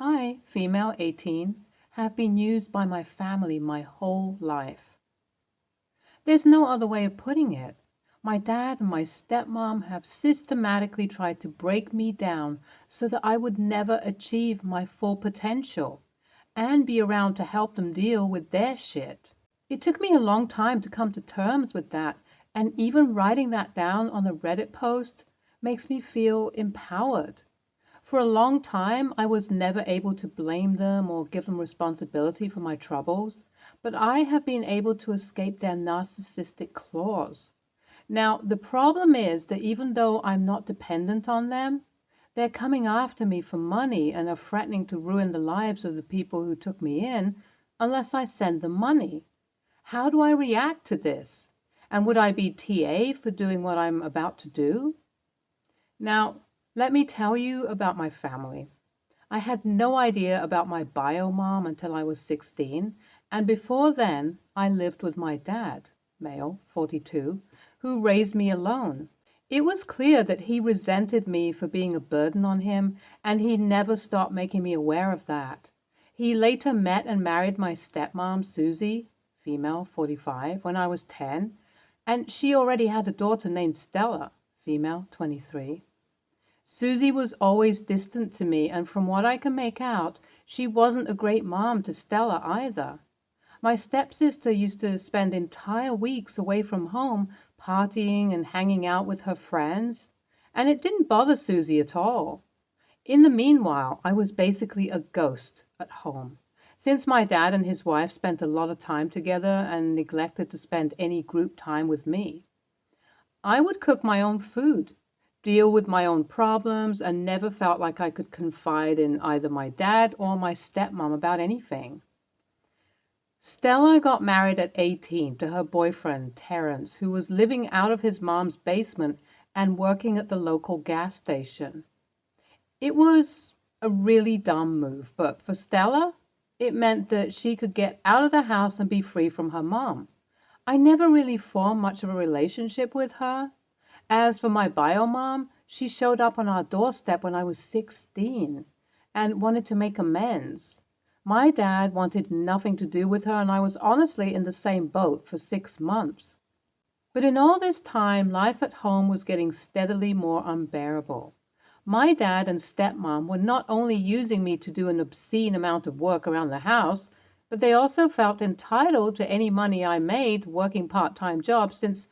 I, female 18, have been used by my family my whole life. There's no other way of putting it. My dad and my stepmom have systematically tried to break me down so that I would never achieve my full potential and be around to help them deal with their shit. It took me a long time to come to terms with that, and even writing that down on a Reddit post makes me feel empowered. For a long time, I was never able to blame them or give them responsibility for my troubles, but I have been able to escape their narcissistic claws. Now, the problem is that even though I'm not dependent on them, they're coming after me for money and are threatening to ruin the lives of the people who took me in unless I send them money. How do I react to this? And would I be TA for doing what I'm about to do? Now, let me tell you about my family. I had no idea about my bio mom until I was 16, and before then, I lived with my dad, male, 42, who raised me alone. It was clear that he resented me for being a burden on him, and he never stopped making me aware of that. He later met and married my stepmom, Susie, female, 45, when I was 10, and she already had a daughter named Stella, female, 23. Susie was always distant to me, and from what I can make out, she wasn't a great mom to Stella either. My stepsister used to spend entire weeks away from home partying and hanging out with her friends, and it didn't bother Susie at all. In the meanwhile, I was basically a ghost at home, since my dad and his wife spent a lot of time together and neglected to spend any group time with me. I would cook my own food, deal with my own problems, and never felt like I could confide in either my dad or my stepmom about anything. Stella got married at 18 to her boyfriend, Terrence, who was living out of his mom's basement and working at the local gas station. It was a really dumb move, but for Stella, it meant that she could get out of the house and be free from her mom. I never really formed much of a relationship with her. As for my bio mom, she showed up on our doorstep when I was 16 and wanted to make amends. My dad wanted nothing to do with her, and I was honestly in the same boat for 6 months. But in all this time, life at home was getting steadily more unbearable. My dad and stepmom were not only using me to do an obscene amount of work around the house, but they also felt entitled to any money I made working part-time jobs since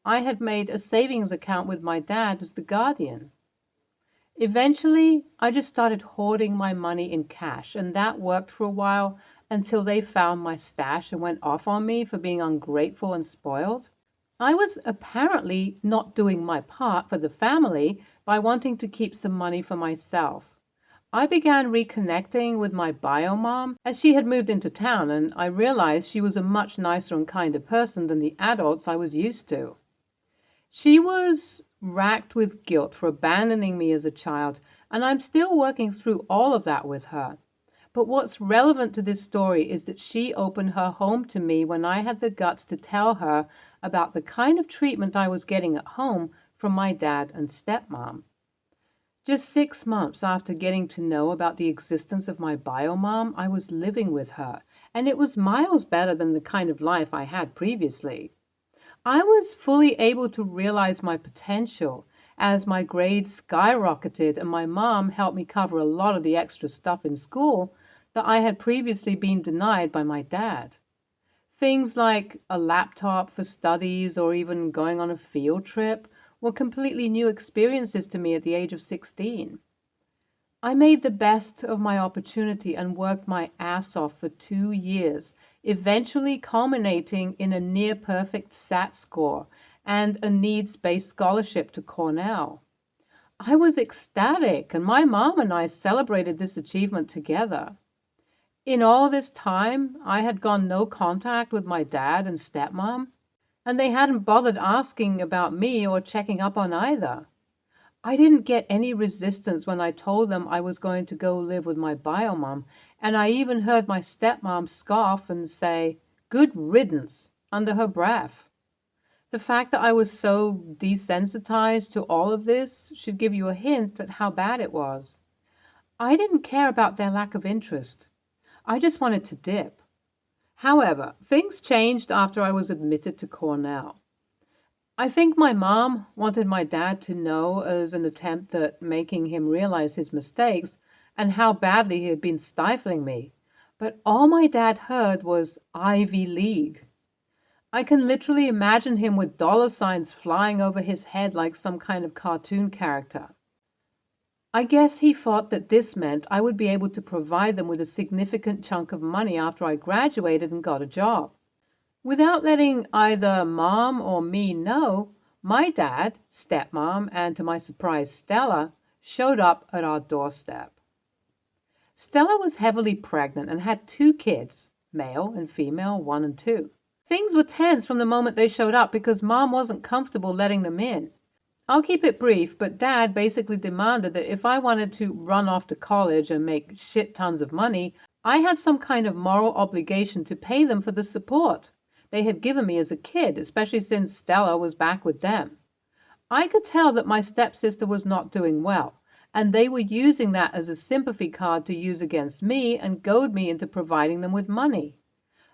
I had made a savings account with my dad as the guardian. Eventually, I just started hoarding my money in cash, and that worked for a while until they found my stash and went off on me for being ungrateful and spoiled. I was apparently not doing my part for the family by wanting to keep some money for myself. I began reconnecting with my bio mom as she had moved into town, and I realized she was a much nicer and kinder person than the adults I was used to. She was racked with guilt for abandoning me as a child, and I'm still working through all of that with her. But what's relevant to this story is that she opened her home to me when I had the guts to tell her about the kind of treatment I was getting at home from my dad and stepmom. Just 6 months after getting to know about the existence of my bio mom, I was living with her, and it was miles better than the kind of life I had previously. I was fully able to realize my potential as my grades skyrocketed and my mom helped me cover a lot of the extra stuff in school that I had previously been denied by my dad. Things like a laptop for studies or even going on a field trip were completely new experiences to me at the age of 16. I made the best of my opportunity and worked my ass off for 2 years, eventually culminating in a near-perfect SAT score and a needs-based scholarship to Cornell. I was ecstatic, and my mom and I celebrated this achievement together. In all this time, I had gone no contact with my dad and stepmom, and they hadn't bothered asking about me or checking up on either. I didn't get any resistance when I told them I was going to go live with my bio mom, and I even heard my stepmom scoff and say, "Good riddance," under her breath. The fact that I was so desensitized to all of this should give you a hint at how bad it was. I didn't care about their lack of interest. I just wanted to dip. However, things changed after I was admitted to Cornell. I think my mom wanted my dad to know as an attempt at making him realize his mistakes and how badly he had been stifling me. But all my dad heard was Ivy League. I can literally imagine him with dollar signs flying over his head like some kind of cartoon character. I guess he thought that this meant I would be able to provide them with a significant chunk of money after I graduated and got a job. Without letting either mom or me know, my dad, stepmom, and to my surprise, Stella, showed up at our doorstep. Stella was heavily pregnant and had 2 kids, male and female, 1 and 2. Things were tense from the moment they showed up because mom wasn't comfortable letting them in. I'll keep it brief, but dad basically demanded that if I wanted to run off to college and make shit tons of money, I had some kind of moral obligation to pay them for the support they had given me as a kid, especially since Stella was back with them. I could tell that my stepsister was not doing well, and they were using that as a sympathy card to use against me and goad me into providing them with money.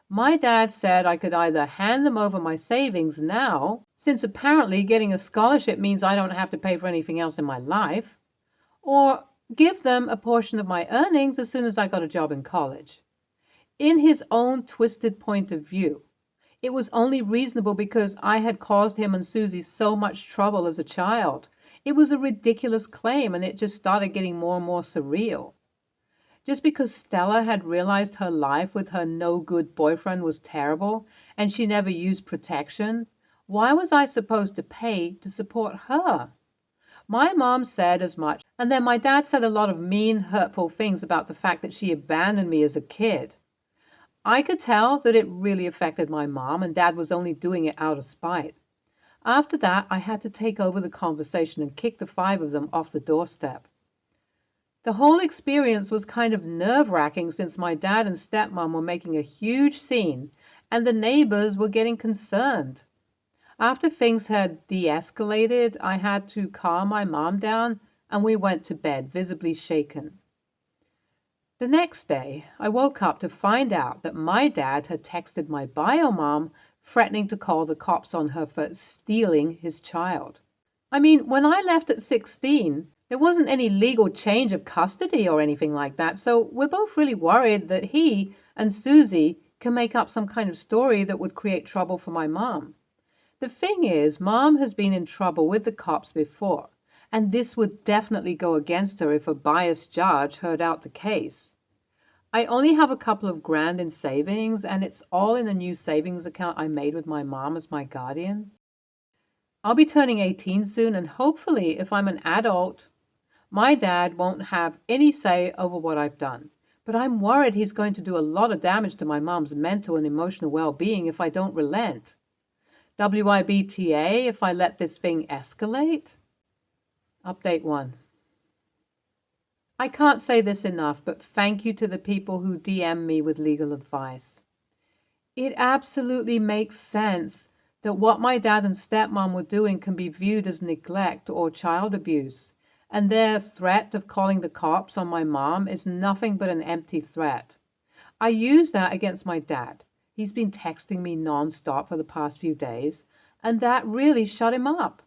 My dad said I could either hand them over my savings now, since apparently getting a scholarship means I don't have to pay for anything else in my life, or give them a portion of my earnings as soon as I got a job in college. In his own twisted point of view, it was only reasonable because I had caused him and Susie so much trouble as a child. It was a ridiculous claim, and it just started getting more and more surreal. Just because Stella had realized her life with her no-good boyfriend was terrible and she never used protection, why was I supposed to pay to support her? My mom said as much, and then my dad said a lot of mean, hurtful things about the fact that she abandoned me as a kid. I could tell that it really affected my mom, and dad was only doing it out of spite. After that, I had to take over the conversation and kick the 5 of them off the doorstep. The whole experience was kind of nerve-wracking since my dad and stepmom were making a huge scene and the neighbors were getting concerned. After things had de-escalated, I had to calm my mom down and we went to bed, visibly shaken. The next day, I woke up to find out that my dad had texted my bio mom threatening to call the cops on her for stealing his child. I mean, when I left at 16, there wasn't any legal change of custody or anything like that, so we're both really worried that he and Susie can make up some kind of story that would create trouble for my mom. The thing is, mom has been in trouble with the cops before, and this would definitely go against her if a biased judge heard out the case. I only have a couple of grand in savings, and it's all in a new savings account I made with my mom as my guardian. I'll be turning 18 soon, and hopefully, if I'm an adult, my dad won't have any say over what I've done, but I'm worried he's going to do a lot of damage to my mom's mental and emotional well-being if I don't relent. WIBTA if I let this thing escalate? Update 1. I can't say this enough, but thank you to the people who DM me with legal advice. It absolutely makes sense that what my dad and stepmom were doing can be viewed as neglect or child abuse. And their threat of calling the cops on my mom is nothing but an empty threat. I use that against my dad. He's been texting me nonstop for the past few days, and that really shut him up.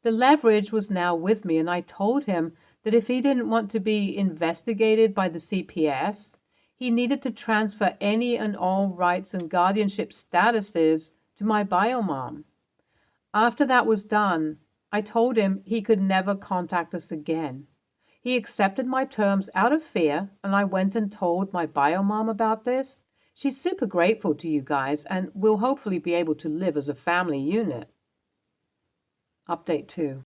The leverage was now with me, and I told him that if he didn't want to be investigated by the CPS, he needed to transfer any and all rights and guardianship statuses to my bio mom. After that was done, I told him he could never contact us again. He accepted my terms out of fear, and I went and told my bio mom about this. She's super grateful to you guys, and we'll hopefully be able to live as a family unit. Update 2.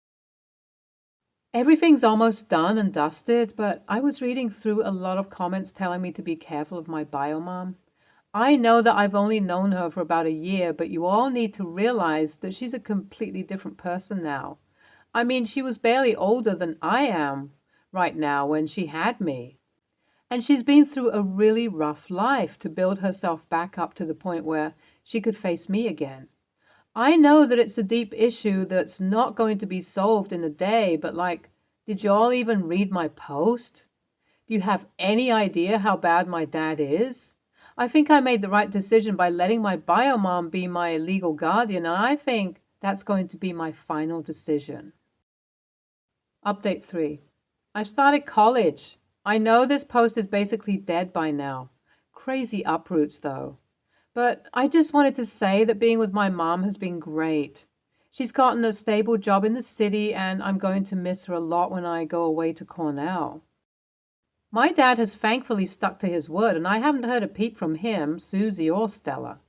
Everything's almost done and dusted, but I was reading through a lot of comments telling me to be careful of my bio mom. I know that I've only known her for about a year, but you all need to realize that she's a completely different person now. I mean, she was barely older than I am right now when she had me. And she's been through a really rough life to build herself back up to the point where she could face me again. I know that it's a deep issue that's not going to be solved in a day, but did you all even read my post? Do you have any idea how bad my dad is? I think I made the right decision by letting my bio mom be my legal guardian, and I think that's going to be my final decision. Update 3. I've started college. I know this post is basically dead by now. Crazy uproots, though. But I just wanted to say that being with my mom has been great. She's gotten a stable job in the city, and I'm going to miss her a lot when I go away to Cornell. My dad has thankfully stuck to his word, and I haven't heard a peep from him, Susie, or Stella.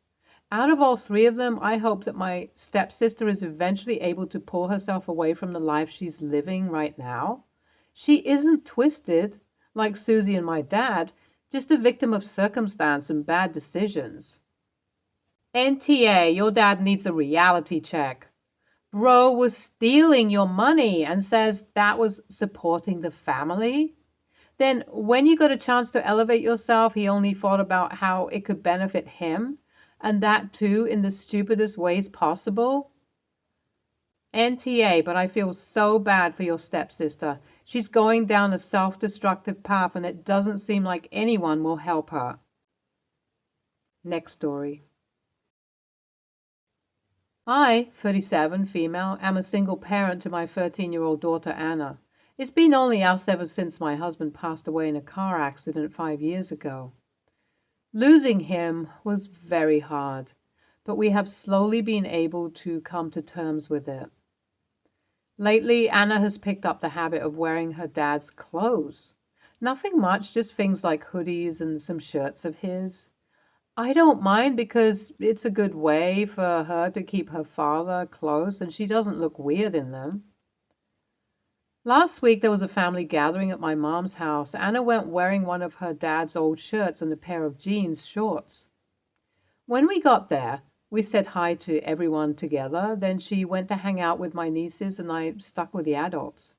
Out of all three of them, I hope that my stepsister is eventually able to pull herself away from the life she's living right now. She isn't twisted, like Susie and my dad, just a victim of circumstance and bad decisions. NTA, your dad needs a reality check. Bro was stealing your money and says that was supporting the family. Then when you got a chance to elevate yourself, he only thought about how it could benefit him, and that too in the stupidest ways possible. NTA, but I feel so bad for your stepsister. She's going down a self-destructive path, and it doesn't seem like anyone will help her. Next story. I, 37, female, am a single parent to my 13-year-old daughter Anna. It's been only us ever since my husband passed away in a car accident 5 years ago. Losing him was very hard, but we have slowly been able to come to terms with it. Lately, Anna has picked up the habit of wearing her dad's clothes. Nothing much, just things like hoodies and some shirts of his. I don't mind because it's a good way for her to keep her father close and she doesn't look weird in them. Last week there was a family gathering at my mom's house. Anna went wearing one of her dad's old shirts and a pair of jeans shorts. When we got there, we said hi to everyone together. Then she went to hang out with my nieces and I stuck with the adults.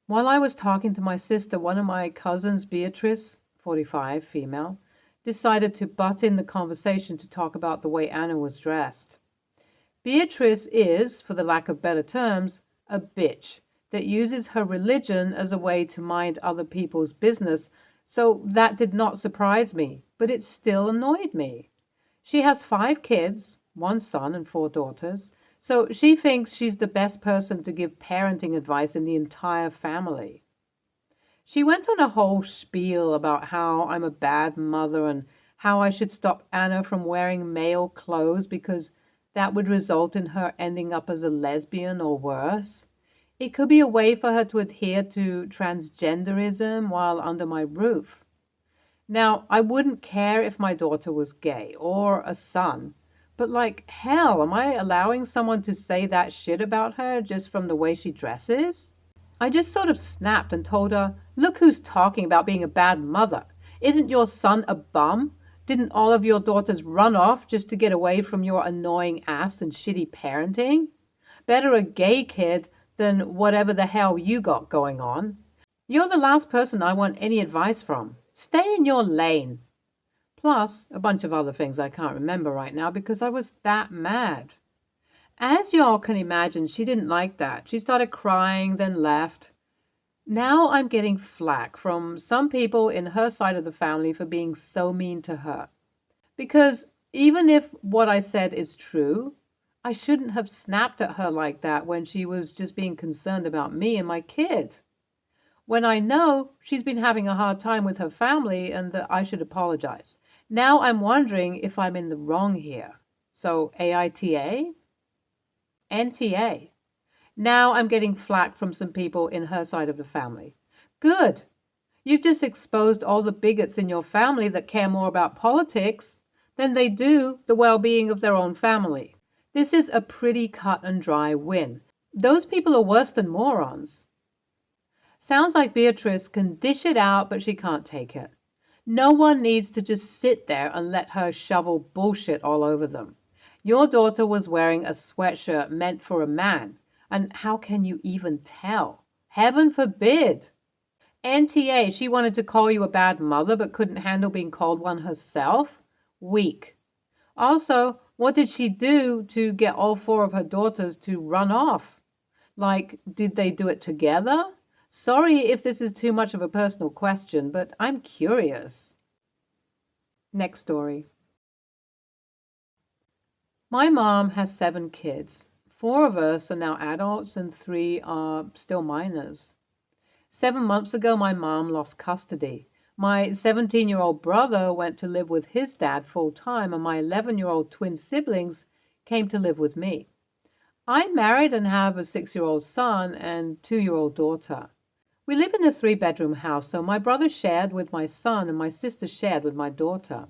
While I was talking to my sister, one of my cousins, Beatrice, 45, female, decided to butt in the conversation to talk about the way Anna was dressed. Beatrice is, for the lack of better terms, a bitch that uses her religion as a way to mind other people's business, so that did not surprise me, but it still annoyed me. She has 5 kids, 1 son and 4 daughters, so she thinks she's the best person to give parenting advice in the entire family. She went on a whole spiel about how I'm a bad mother and how I should stop Anna from wearing male clothes because that would result in her ending up as a lesbian or worse. It could be a way for her to adhere to transgenderism while under my roof. Now, I wouldn't care if my daughter was gay or a son, but like hell, am I allowing someone to say that shit about her just from the way she dresses? I just sort of snapped and told her, look who's talking about being a bad mother. Isn't your son a bum? Didn't all of your daughters run off just to get away from your annoying ass and shitty parenting? Better a gay kid than whatever the hell you got going on. You're the last person I want any advice from. Stay in your lane. Plus, a bunch of other things I can't remember right now because I was that mad. As y'all can imagine, she didn't like that. She started crying, then left. Now I'm getting flack from some people in her side of the family for being so mean to her. Because even if what I said is true, I shouldn't have snapped at her like that when she was just being concerned about me and my kid. When I know she's been having a hard time with her family and that I should apologize. Now I'm wondering if I'm in the wrong here. So AITA? NTA. Now I'm getting flack from some people in her side of the family. Good. You've just exposed all the bigots in your family that care more about politics than they do the well-being of their own family. This is a pretty cut and dry win. Those people are worse than morons. Sounds like Beatrice can dish it out, but she can't take it. No one needs to just sit there and let her shovel bullshit all over them. Your daughter was wearing a sweatshirt meant for a man, and how can you even tell? Heaven forbid. NTA, she wanted to call you a bad mother but couldn't handle being called one herself? Weak. Also, what did she do to get all 4 of her daughters to run off? Like, did they do it together? Sorry if this is too much of a personal question, but I'm curious. Next story. My mom has 7 kids. 4 of us are now adults and 3 are still minors. 7 months ago, my mom lost custody. My 17-year-old brother went to live with his dad full time, and my 11-year-old twin siblings came to live with me. I'm married and have a 6-year-old son and 2-year-old daughter. We live in a 3-bedroom house, so my brother shared with my son and my sister shared with my daughter.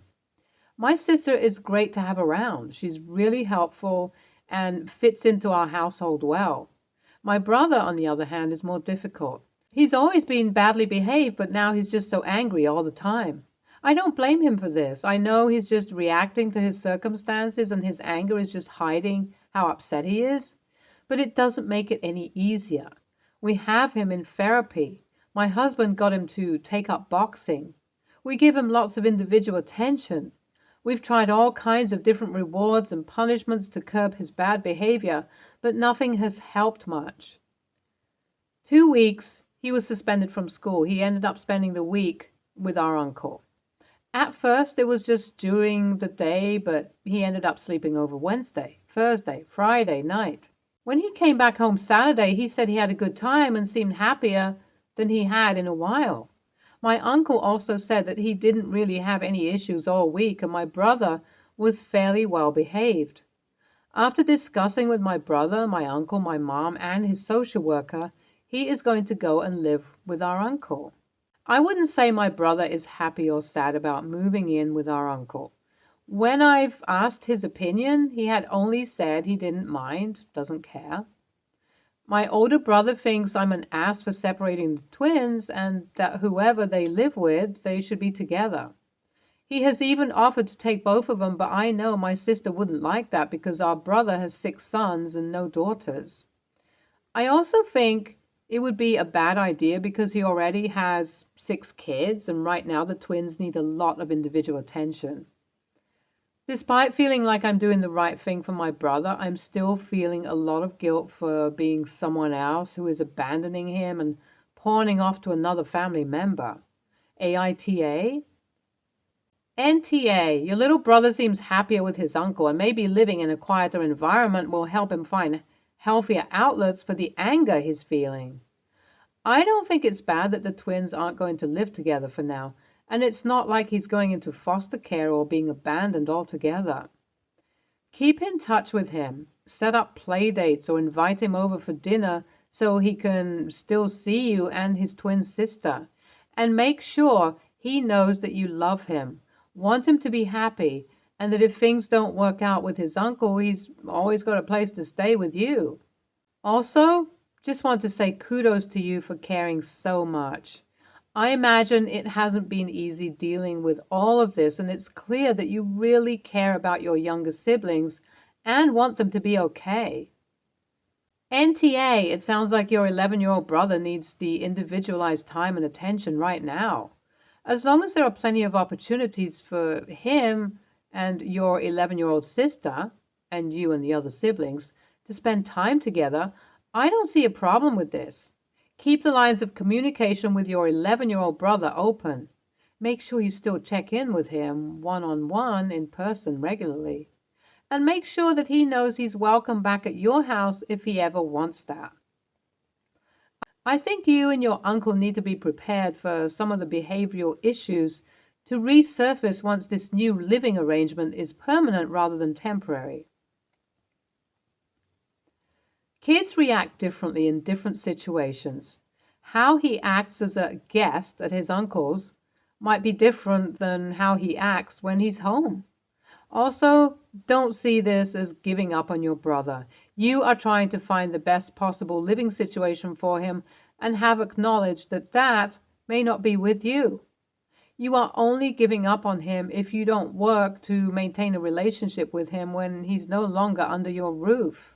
My sister is great to have around. She's really helpful and fits into our household well. My brother, on the other hand, is more difficult. He's always been badly behaved, but now he's just so angry all the time. I don't blame him for this. I know he's just reacting to his circumstances and his anger is just hiding how upset he is. But it doesn't make it any easier. We have him in therapy. My husband got him to take up boxing. We give him lots of individual attention. We've tried all kinds of different rewards and punishments to curb his bad behavior, but nothing has helped much. 2 weeks, he was suspended from school. He ended up spending the week with our uncle. At first, it was just during the day, but he ended up sleeping over Wednesday, Thursday, Friday night. When he came back home Saturday, he said he had a good time and seemed happier than he had in a while. My uncle also said that he didn't really have any issues all week, and my brother was fairly well behaved. After discussing with my brother, my uncle, my mom, and his social worker, he is going to go and live with our uncle. I wouldn't say my brother is happy or sad about moving in with our uncle. When I've asked his opinion, he had only said he didn't mind, doesn't care. My older brother thinks I'm an ass for separating the twins and that whoever they live with, they should be together. He has even offered to take both of them, but I know my sister wouldn't like that because our brother has 6 sons and no daughters. I also think it would be a bad idea because he already has 6 kids, and right now the twins need a lot of individual attention. Despite feeling like I'm doing the right thing for my brother, I'm still feeling a lot of guilt for being someone else who is abandoning him and pawning off to another family member. AITA? NTA, your little brother seems happier with his uncle, and maybe living in a quieter environment will help him find healthier outlets for the anger he's feeling. I don't think it's bad that the twins aren't going to live together for now, and it's not like he's going into foster care or being abandoned altogether. Keep in touch with him, set up play dates or invite him over for dinner so he can still see you and his twin sister, and make sure he knows that you love him, want him to be happy, and that if things don't work out with his uncle, he's always got a place to stay with you. Also, just want to say kudos to you for caring so much. I imagine it hasn't been easy dealing with all of this, and it's clear that you really care about your younger siblings and want them to be okay. NTA, it sounds like your 11-year-old brother needs the individualized time and attention right now. As long as there are plenty of opportunities for him and your 11-year-old sister, and you and the other siblings, to spend time together, I don't see a problem with this. Keep the lines of communication with your 11-year-old brother open. Make sure you still check in with him one-on-one in person regularly. And make sure that he knows he's welcome back at your house if he ever wants that. I think you and your uncle need to be prepared for some of the behavioral issues to resurface once this new living arrangement is permanent rather than temporary. Kids react differently in different situations. How he acts as a guest at his uncle's might be different than how he acts when he's home. Also, don't see this as giving up on your brother. You are trying to find the best possible living situation for him and have acknowledged that that may not be with you. You are only giving up on him if you don't work to maintain a relationship with him when he's no longer under your roof.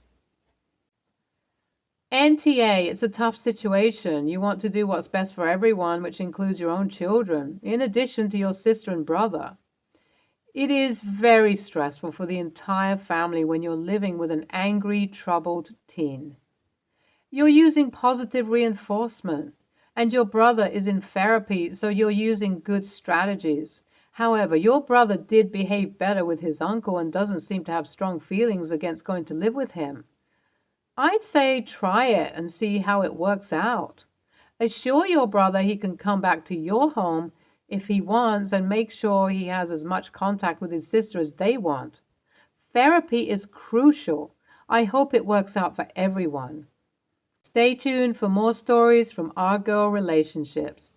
NTA, it's a tough situation. You want to do what's best for everyone, which includes your own children, in addition to your sister and brother. It is very stressful for the entire family when you're living with an angry, troubled teen. You're using positive reinforcement. And your brother is in therapy, so you're using good strategies. However, your brother did behave better with his uncle and doesn't seem to have strong feelings against going to live with him. I'd say try it and see how it works out. Assure your brother he can come back to your home if he wants, and make sure he has as much contact with his sister as they want. Therapy is crucial. I hope it works out for everyone. Stay tuned for more stories from our girl relationships.